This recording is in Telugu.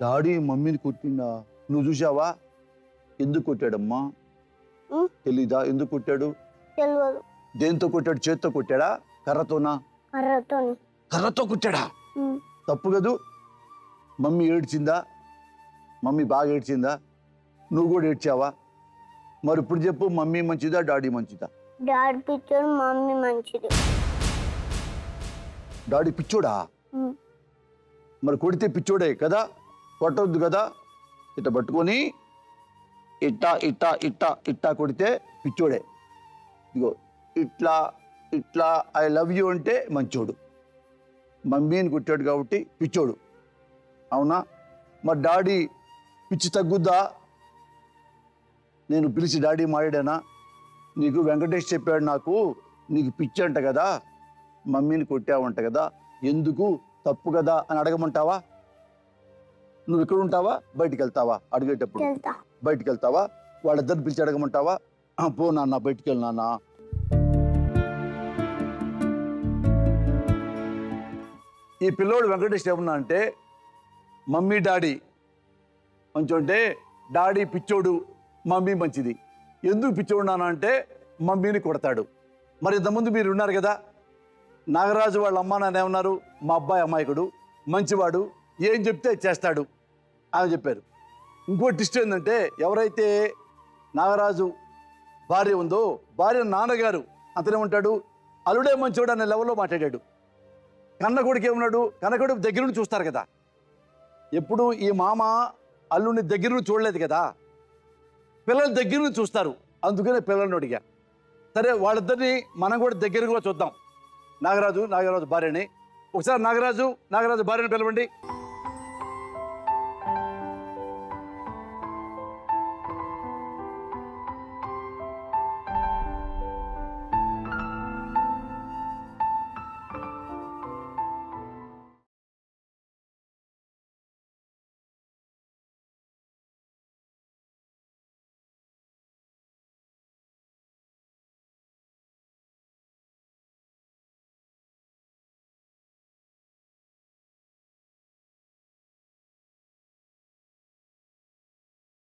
డాడీ మమ్మీని కొట్టిండా? నువ్వు చూసావా? ఎందుకు కొట్టాడమ్మా? తెలీదా ఎందుకు కొట్టాడు? తెలియదు. దేంతో కొట్టాడు? చేత్తో కొట్టాడా కర్రతోనా? కర్రతో కొట్టాడా? తప్పు కదూ. మమ్మీ ఏడ్చిందా? మమ్మీ బాగా ఏడ్చిందా? నువ్వు కూడా ఏడ్చావా? మరి ఇప్పుడు చెప్పు, మమ్మీ మంచిదా డాడీ మంచిదా? డాడీ పిచ్చోడు, మమ్మీ మంచిది. డాడీ పిచ్చోడా? మరి కొడితే పిచ్చోడే కదా, కొట్టవద్దు కదా. ఇట్లా పట్టుకొని ఇట్టా ఇట్టా ఇట్టా ఇట్టా కొడితే పిచ్చోడే. ఇదిగో ఇట్లా ఇట్లా ఐ లవ్ యూ అంటే మంచోడు. మమ్మీని కొట్టాడు కాబట్టి పిచ్చోడు, అవునా? మరి డాడీ పిచ్చి తగ్గుద్దా? నేను పిలిచి డాడీ మాట్లాడానా? నీకు వెంకటేష్ చెప్పాడు నాకు నీకు పిచ్చి అంట కదా, మమ్మీని కొట్టావంట కదా, ఎందుకు తప్పు కదా అని అడగమంటావా? నువ్వు ఇక్కడ ఉంటావా బయటికి వెళ్తావా? అడిగేటప్పుడు బయటికి వెళ్తావా? వాళ్ళిద్దరిని పిలిచి అడగమంటావా? పో నాన్న బయటికి వెళ్ళి నాన్న. ఈ పిల్లోడు వెంకటేష్ ఏమన్నా అంటే మమ్మీ డాడీ మంచి అంటే డాడీ పిచ్చోడు, మమ్మీ మంచిది. ఎందుకు పిచ్చోడు నాన్న అంటే మమ్మీని కొడతాడు. మరి ఇంతకుముందు మీరు ఉన్నారు కదా, నాగరాజు వాళ్ళ అమ్మ నాన్న ఏమన్నారు? మా అబ్బాయి అమాయకుడు, మంచివాడు, ఏం చెప్తే చేస్తాడు అని చెప్పారు. ఇంకో ట్విస్ట్ ఏంటంటే, ఎవరైతే నాగరాజు భార్య ఉందో భార్య నాన్నగారు అతనేమంటాడు? అల్లుడే మంచివాడు అనే లెవెల్లో మాట్లాడాడు. కన్న కొడుకు ఏమన్నాడు? కన్న కొడుకు దగ్గర నుండి చూస్తారు కదా, ఎప్పుడు ఈ మామ అల్లుడిని దగ్గర నుండి చూడలేదు కదా, పిల్లల దగ్గర నుంచి చూస్తారు. అందుకనే పిల్లల్ని అడిగా. సరే, వాళ్ళిద్దరిని మనం కూడా దగ్గరగా చూద్దాం. నాగరాజు భార్యని ఒకసారి నాగరాజు భార్యని పిలవండి.